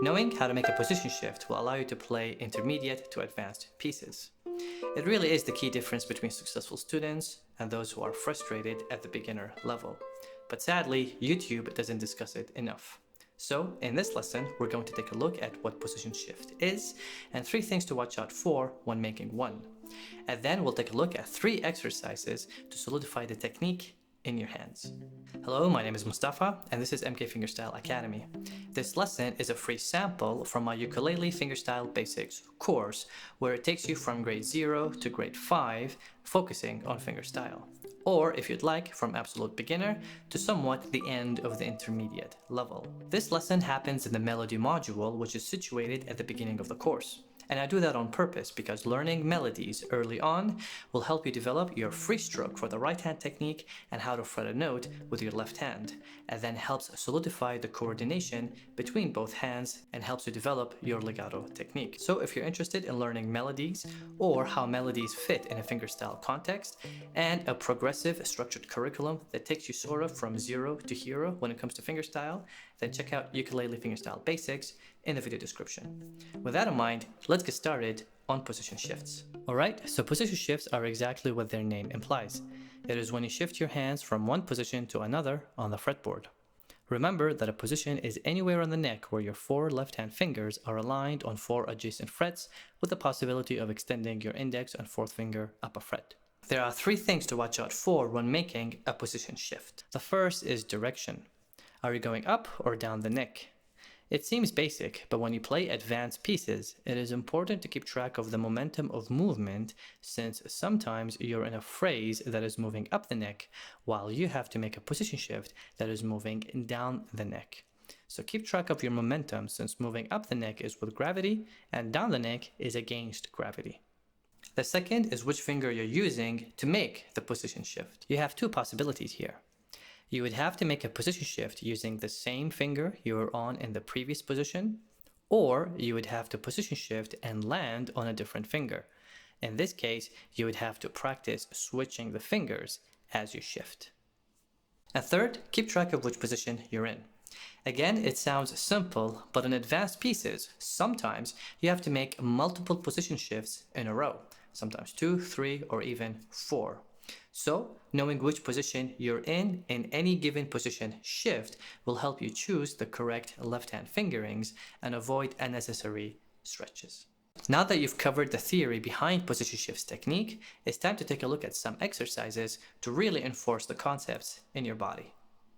Knowing how to make a position shift will allow you to play intermediate to advanced pieces. It really is the key difference between successful students and those who are frustrated at the beginner level. But sadly, YouTube doesn't discuss it enough. So, in this lesson, we're going to take a look at what position shift is and 3 things to watch out for when making one. And then we'll take a look at 3 exercises to solidify the technique in your hands. Hello, my name is Mustafa and this is MK Fingerstyle Academy. This lesson is a free sample from my Ukulele Fingerstyle Basics course where it takes you from grade 0 to grade 5 focusing on fingerstyle. Or if you'd like, from absolute beginner to somewhat the end of the intermediate level. This lesson happens in the melody module, which is situated at the beginning of the course. And I do that on purpose because learning melodies early on will help you develop your free stroke for the right hand technique and how to fret a note with your left hand, and then helps solidify the coordination between both hands and helps you develop your legato technique. So if you're interested in learning melodies or how melodies fit in a fingerstyle context and a progressive structured curriculum that takes you sort of from 0 to hero when it comes to fingerstyle, then check out Ukulele Fingerstyle Basics in the video description. With that in mind, let's get started on position shifts. Alright, so position shifts are exactly what their name implies. It is when you shift your hands from one position to another on the fretboard. Remember that a position is anywhere on the neck where your 4 left-hand fingers are aligned on 4 adjacent frets with the possibility of extending your index and 4th finger up a fret. There are 3 things to watch out for when making a position shift. The first is direction. Are you going up or down the neck? It seems basic, but when you play advanced pieces, it is important to keep track of the momentum of movement, since sometimes you're in a phrase that is moving up the neck, while you have to make a position shift that is moving down the neck. So keep track of your momentum, since moving up the neck is with gravity, and down the neck is against gravity. The second is which finger you're using to make the position shift. You have 2 possibilities here. You would have to make a position shift using the same finger you were on in the previous position, or you would have to position shift and land on a different finger. In this case, you would have to practice switching the fingers as you shift. And third, keep track of which position you're in. Again, it sounds simple, but in advanced pieces, sometimes you have to make multiple position shifts in a row, sometimes 2, 3, or even 4. So, knowing which position you're in any given position shift will help you choose the correct left-hand fingerings and avoid unnecessary stretches. Now that you've covered the theory behind position shifts technique, it's time to take a look at some exercises to really enforce the concepts in your body.